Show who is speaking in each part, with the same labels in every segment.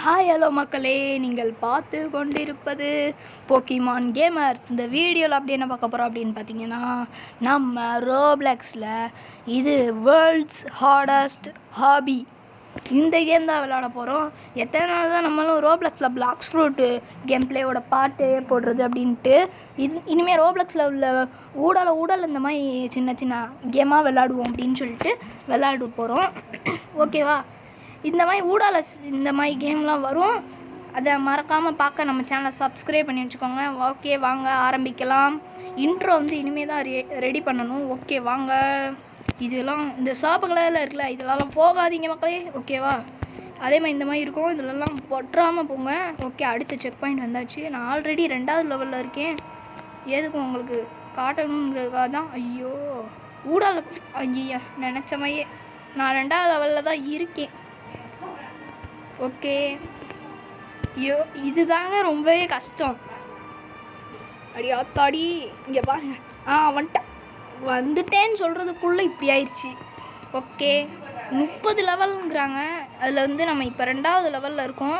Speaker 1: Hi hello மக்களே, நீங்கள் பார்த்து கொண்டிருப்பது போக்கிமான் கேமர். இந்த வீடியோவில் அப்படி என்ன பார்க்க போகிறோம் அப்படின்னு பார்த்தீங்கன்னா, நம்ம ரோப்ளெக்ஸில் இது வேர்ல்ட்ஸ் ஹார்டஸ்ட் ஹாபி இந்த கேம் தான் விளையாட போகிறோம். எத்தனை நாள் தான் நம்மளும் ரோப்ளெக்ஸில் பிளாக்ஸ் ஃப்ரூட்டு கேம் பிளேயோட பாட்டு போடுறது அப்படின்ட்டு இனிமேல் ரோப்ளெக்ஸில் உள்ள ஊடல் இந்த மாதிரி சின்ன சின்ன கேமாக விளையாடுவோம் அப்படின்னு சொல்லிட்டு விளையாட போகிறோம். ஓகேவா? இந்த மாதிரி இந்த மாதிரி கேம்லாம் வரும். அதை மறக்காமல் பார்க்க நம்ம சேனலை சப்ஸ்கிரைப் பண்ணி வச்சுக்கோங்க. ஓகே, வாங்க ஆரம்பிக்கலாம். இன்ட்ரோ இனிமேல் தான் ரெடி பண்ணணும். ஓகே வாங்க. இதெல்லாம் இந்த சாப்புகளெல்லாம் இருக்குல்ல, இதெல்லாம் போகாதீங்க மக்களே. ஓகேவா? அதே மாதிரி இந்த மாதிரி இருக்கும், இதிலெல்லாம் பொற்றாமல் போங்க. ஓகே, அடுத்த செக் பாயிண்ட் வந்தாச்சு. நான் ஆல்ரெடி 2வது லெவலில் இருக்கேன். எதுக்கும் உங்களுக்கு காட்டணுங்கிறதுக்காக தான். ஐயோ ஊடால ஐயா நினச்ச மாதிரியே நான் 2வது லெவலில் தான் இருக்கேன். ஓகே, ஐயோ இதுதாங்க ரொம்பவே கஷ்டம். அடியாத்தாடி இங்கே பாருங்க. வந்துட்டேன்னு சொல்கிறதுக்குள்ளே இப்படி ஆயிடுச்சு. ஓகே, 30 லெவலுங்கிறாங்க. அதில் நம்ம இப்போ 2வது லெவலில் இருக்கோம்.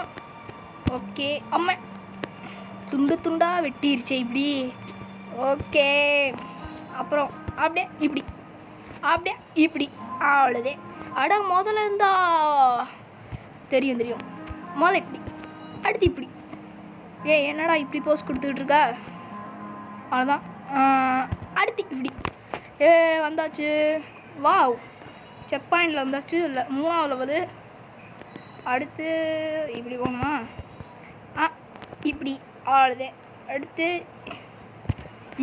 Speaker 1: ஓகே, அம்மா துண்டு துண்டாக வெட்டிருச்சு இப்படி. ஓகே, அப்புறம் அப்படியே இப்படி அவ்வளோதே. அட முதல்ல இருந்தா தெரியும் முதல்ல இப்படி, அடுத்து இப்படி. என்னடா இப்படி போஸ் கொடுத்துக்கிட்டு இருக்கா? அவ்வளோதான். அடுத்து இப்படி. வந்தாச்சு. வாவ், செக் பாயிண்டில் வந்தாச்சு. இல்லை 3வது லெவலு. அடுத்து இப்படி போகணுமா? இப்படி அவ்வளோதே. அடுத்து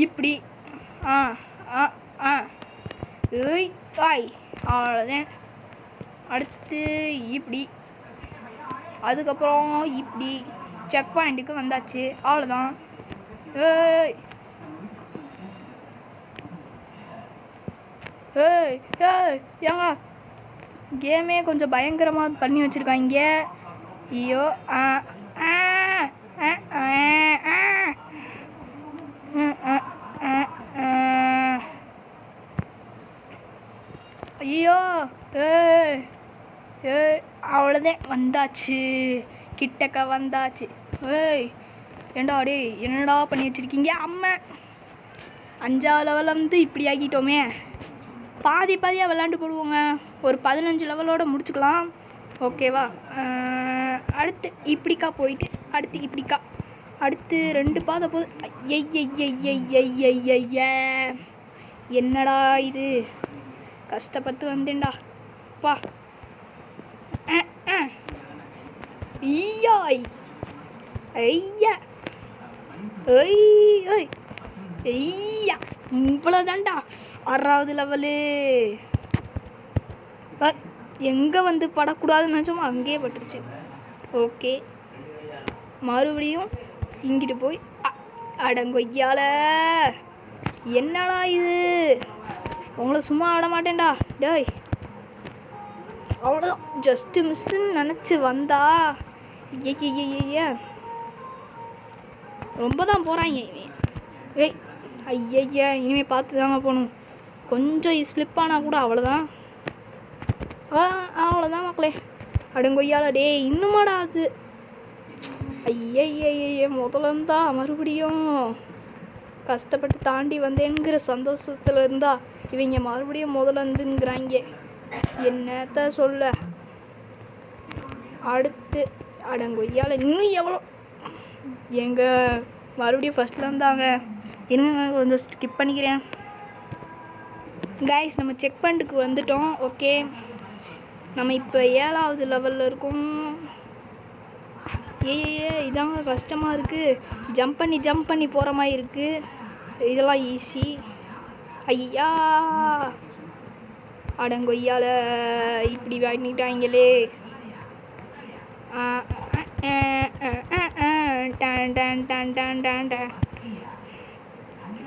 Speaker 1: இப்படி. ஏய் காய் அவ்வளோதேன். அடுத்து இப்படி, அதுக்கப்புறம் இப்படி. செக் பாயிண்ட்டுக்கு வந்தாச்சு. அவ்வளோதான். ஏய் ஏய் ஏய் ஏங்க, கேமே கொஞ்சம் பயங்கரமாக பண்ணி வச்சுருக்காங்க. ஐயோ ஐயோ அவ்வளோதான். வந்தாச்சு, கிட்டக்க வந்தாச்சு. ஏண்டா டே என்னடா பண்ணி வச்சுருக்கீங்க? அம்மா 5வது லெவலில் இப்படி ஆக்கிட்டோமே. பாதியாக விளாண்டு போடுவோங்க. ஒரு 15 லெவலோடு முடிச்சுக்கலாம். ஓகேவா? அடுத்து இப்படிக்கா போயிட்டு அடுத்து இப்படிக்கா, அடுத்து 2 பாதை போகுது. என்னடா இது, கஷ்டப்பட்டு வந்தேன்டா பா. ஐயாய் ஐயா ஐயா இவ்வளோதான்டா 6வது லெவலு. எங்கே படக்கூடாதுன்னு நினச்சோமோ அங்கேயே பட்டுருச்சு. ஓகே, மறுபடியும் இங்கிட்டு போய் அடங்கொய்யால. என்னடா இது, உங்களை சும்மா ஆட மாட்டேன்டா டேய். அவ்வளோதான், ஜஸ்ட்டு மிஸ்ஸுன்னு நினச்சி வந்தா. ரொம்ப தான் போகிறாங்க. இனிமேல் பார்த்து தாங்க போகணும். கொஞ்சம் ஸ்லிப்பானால் கூட அவ்வளோதான். அவ்வளோதான் மக்களே. அடங்கொய்யால டே இன்னுமாடா அது. முதல்ல இருந்தா மறுபடியும் கஷ்டப்பட்டு தாண்டி வந்தேங்கிற சந்தோஷத்தில் இருந்தா இவங்க மறுபடியும் முதல்ல இருந்துங்கிறாங்க. என்னத்த சொல்ல. அடுத்து அடங்கொய்யால இன்னும் எவ்வளோ மறுபடியும் ஃபஸ்ட்டில் இருந்தாங்க. இன்னும் கொஞ்சம் ஸ்கிப் பண்ணிக்கிறேன் கைஸ். நம்ம செக் பாயிண்ட்டுக்கு வந்துட்டோம். ஓகே, நம்ம இப்போ 7வது லெவலில் இருக்கோம். இதாங்க கஷ்டமாக இருக்குது. ஜம்ப் பண்ணி போகிற மாதிரி இருக்குது. இதெல்லாம் ஈஸி. ஐயா அடங்கொய்யால இப்படி வாங்கிட்டாங்களே.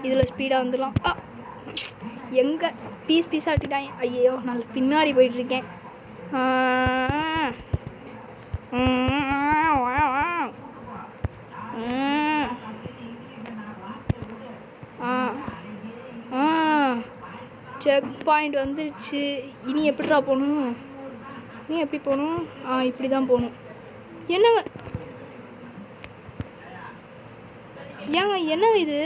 Speaker 1: இதில் ஸ்பீடாக வந்துடலாம். எங்கே பீஸாக ஆட்டிட்டாங்க. ஐயோ, நான் பின்னாடி போயிட்டுருக்கேன். செக் பாயிண்ட் வந்துருச்சு. இனி எப்படிடா போகணும்? எப்படி போகணும்? இப்படி தான் போகணும். என்னங்க ஏங்க என்னங்க இது?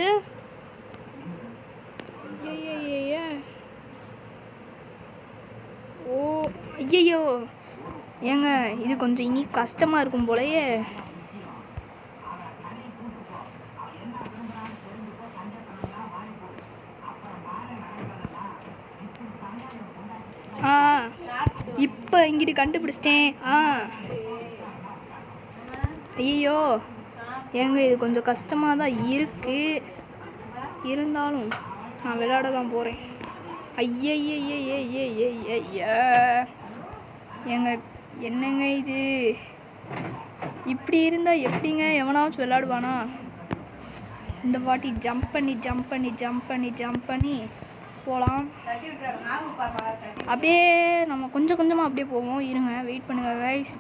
Speaker 1: ஓ ஐயோ ஏங்க இது கொஞ்சம் இனி கஷ்டமாக இருக்கும் போலயே. இப்போ இங்கிட்டு கண்டுபிடிச்சிட்டேன். ஐயோ ஏங்க இது கொஞ்சம் கஷ்டமாக தான் இருக்குது, இருந்தாலும் நான் விளையாட தான் போகிறேன். ஏங்க என்னங்க இது? இப்படி இருந்தால் எப்படிங்க எவனாச்சும் விளையாடுவானா? இந்த வாட்டி ஜம்ப் பண்ணி போகலாம். அப்படியே நம்ம கொஞ்சம் கொஞ்சமாக அப்படியே போவோம். இருங்க வெயிட் பண்ணுங்கள் கைஸ்.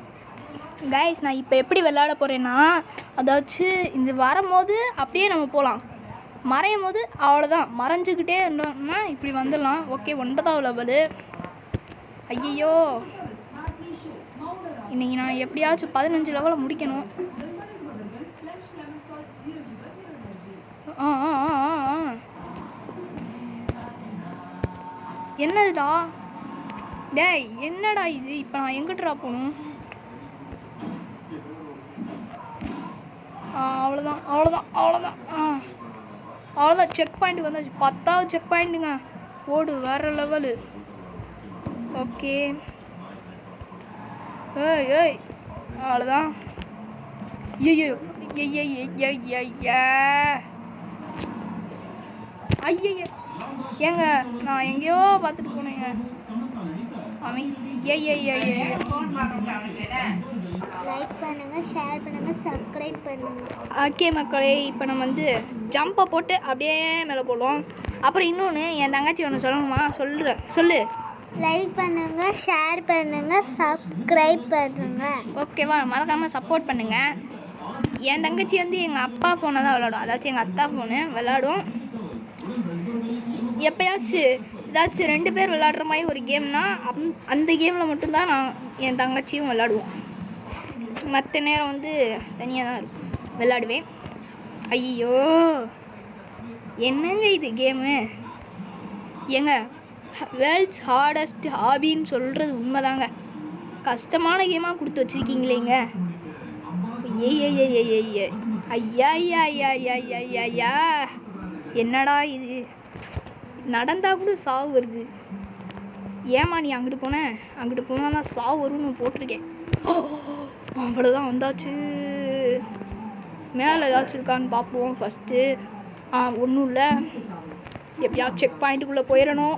Speaker 1: நான் இப்போ எப்படி விளையாட போகிறேன்னா, அதாச்சும் இந்த வரும்போது அப்படியே நம்ம போகலாம், மறையும் போது அவ்வளோதான், மறைஞ்சிக்கிட்டே இருந்தோம்னா இப்படி வந்துடலாம். ஓகே 9வது லெவலு. ஐயோ இன்றைக்கி நான் எப்படியாச்சும் 15 லெவலை முடிக்கணும். என்னதுடா டேய், என்னடா இது? இப்போ நான் எங்கிட்டா போகணும்? அவ்வளோதான் செக் பாயிண்ட் வந்தாச்சு. 10வது செக் பாயிண்ட்டுங்க. ஓடு வேறு லெவலு. ஓகே ஏய் அவ்வளோதான். ஐயோ ஏங்க நான் எங்கேயோ பார்த்துட்டு போனேங்க.
Speaker 2: லைக் பண்ணுங்க, ஷேர் பண்ணுங்க, சப்ஸ்கிரைப் பண்ணுங்க.
Speaker 1: ஓகே மக்களே, இப்போ நம்ம வந்து ஜம்பை போட்டு அப்படியே மேலே போடுவோம். அப்புறம் இன்னொன்று என் தங்கச்சி ஒன்று சொல்லணுமா? சொல்லு.
Speaker 2: லைக் பண்ணுங்க, ஷேர் பண்ணுங்க, சப்ஸ்கிரைப் பண்ணுங்க.
Speaker 1: ஓகேவா? மறக்காமல் சப்போர்ட் பண்ணுங்க. என் தங்கச்சி வந்து எங்கள் அப்பா ஃபோனை தான் விளாடும், அதாச்சும் எங்கள் அத்தா ஃபோனு விளாடும். எப்போயாச்சும் ஏதாச்சும் 2 பேர் விளாடுற மாதிரி ஒரு கேம்னா அந்த கேமில் மட்டும்தான் நான் என் தங்கச்சியும் விளாடுவோம். மற்ற நேரம் வந்து தனியாக தான் இருக்கும் விளாடுவேன். ஐயோ என்னங்க இது கேமு? ஏங்க வேர்ல்ட்ஸ் ஹார்டஸ்ட் ஹாபின்னு சொல்கிறது உண்மைதாங்க. கஷ்டமான கேமாக கொடுத்து வச்சுருக்கீங்களேங்க. ஐயா என்னடா இது? நடந்தால் கூட சாவு வருது. ஏமா நீ அங்கிட்டு போனால் தான் சாவு வரும்னு போட்டிருக்கேன். அவ்வளோதான் வந்தாச்சு. மேலே ஏதாச்சும் இருக்கான்னு பார்ப்போம் ஃபஸ்ட்டு. ஒன்றும் இல்லை, எப்படியாவது செக் பாயிண்ட்டுக்குள்ளே போயிடணும்.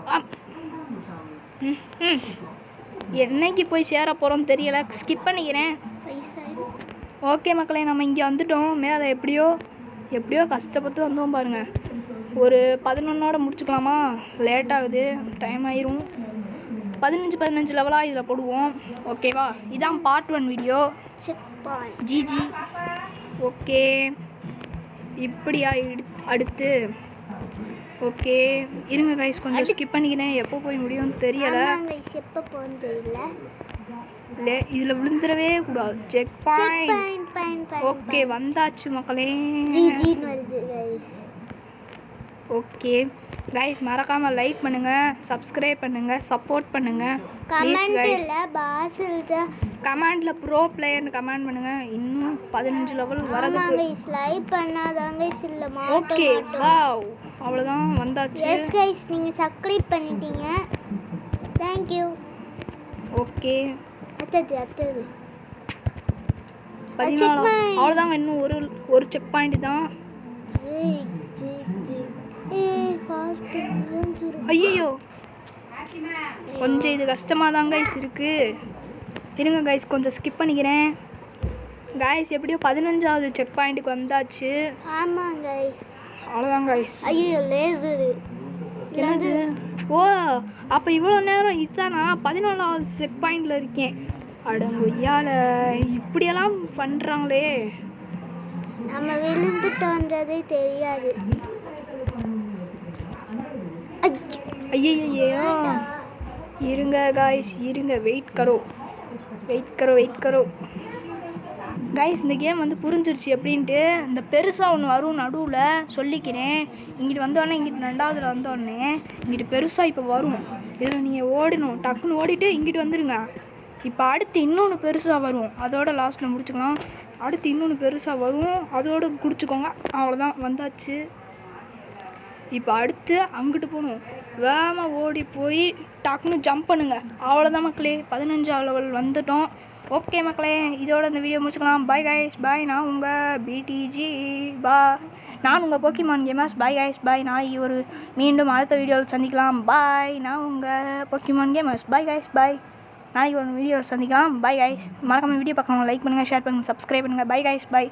Speaker 1: என்னைக்கு போய் சேர போகிறோம்னு தெரியலை, ஸ்கிப் பண்ணிக்கிறேன். ஓகே மக்களே, நம்ம இங்கே வந்துட்டோம். மேலே எப்படியோ கஷ்டப்பட்டு வந்தோம் பாருங்கள். ஒரு 11ஓட முடிச்சுக்கலாமா? லேட் ஆகுது, டைம் ஆயிரும். 15 லெவலாக இதில் போடுவோம். ஓகேவா? இதான் பார்ட் 1 வீடியோ. ஜிஜி. ஓகே இப்படியா அடுத்து? ஓகே இருங்க கைஸ், கொஞ்சம் ஸ்கிப் பண்ணிக்கிறேன். எப்போ போய் முடியும்னு தெரியலை. இல்லை இதில் விழுந்துடவே கூடாது. Check point. ஓகே வந்தாச்சு மக்களே. ஓகே கைஸ், மறக்காமல் லைக் பண்ணுங்கள், சப்ஸ்கிரைப் பண்ணுங்கள், சப்போர்ட் பண்ணுங்கள். கமெண்டில் ப்ரோ பிளேயர்னு கமெண்ட் பண்ணுங்கள். இன்னும் 15 லெவல் வரதுக்கு. ஓகே வாவ், அவ்வளோதான் வந்தாச்சு.
Speaker 2: எஸ் கைஸ், நீங்கள் சப்ஸ்கிரைப் பண்ணிட்டீங்க, தேங்க்யூ.
Speaker 1: ஓகே
Speaker 2: அடுத்தது
Speaker 1: 14. அவ்வளோதாங்க, இன்னும் ஒரு செக் பாயிண்ட் தான். ஐயோ கொஞ்சம் இது கஷ்டமாக தான் கைஸ் இருக்குது. இருங்க கைஸ், கொஞ்சம் ஸ்கிப் பண்ணிக்கிறேன். கைஸ் எப்படியோ 15வது செக் பாயிண்ட்டுக்கு வந்தாச்சு.
Speaker 2: ஆமாம் கைஸ்,
Speaker 1: அவ்வளோதான் கைஸ்.
Speaker 2: ஐயோ லேசரு
Speaker 1: என்னது? ஓ அப்போ இவ்வளோ நேரம் இதுதான் நான் 14வது செக் பாயிண்டில் இருக்கேன். அடங்கொய்யால இப்படியெல்லாம் பண்ணுறாங்களே.
Speaker 2: நம்ம விழுந்துட்டோன்றதே தெரியாது.
Speaker 1: ஐயோ இருங்க காய்ஸ், இருங்க, வெயிட் கரோ. கைஸ் இந்த கேம் வந்து புரிஞ்சிருச்சு எப்படின்ட்டு. இந்த பெருசாக ஒன்று வரும் நடுவில் சொல்லிக்கிறேன். இங்கிட்டு வந்தோடனே இங்கிட்டு 2வதுல வந்தோடனே இங்கிட்டு பெருசாக இப்போ வரும். இதில் நீங்கள் ஓடணும். டக்குன்னு ஓடிட்டு இங்கிட்டு வந்துடுங்க. இப்போ அடுத்து இன்னொன்று பெருசாக வரும். அதோட லாஸ்ட்டில் முடிச்சுக்கலாம். அடுத்து இன்னொன்று பெருசாக வரும். அதோடு குடிச்சிக்கோங்க. அவ்வளோதான், வந்தாச்சு. இப்போ அடுத்து அங்கிட்டு போகணும். வேகமாக ஓடி போய் டக்குன்னு ஜம்ப் பண்ணுங்கள். அவ்வளோதான் மக்களே, 15ஆவது லெவல் வந்துட்டோம். ஓகே மக்களே, இதோட இந்த வீடியோ முடிச்சுக்கலாம். பாய் கைஸ், பாய். நான் உங்கள் பிடிஜி பாய். நான் உங்கள் போக்கிமான் கேமர்ஸ். பாய் கைஸ், பாய். நாளைக்கு மீண்டும் அடுத்த வீடியோவில் சந்திக்கலாம். பாய். நான் உங்கள் போக்கிமான் கேமர்ஸ். பாய் கைஸ், பாய். நாளைக்கு ஒரு வீடியோவில் சந்திக்கலாம். Bye guys. மறக்காம வீடியோ பார்க்கணும். லைக் பண்ணுங்கள், ஷேர் பண்ணுங்கள், சப்ஸ்கிரைப் பண்ணுங்கள். பாய் கைஸ், பாய்.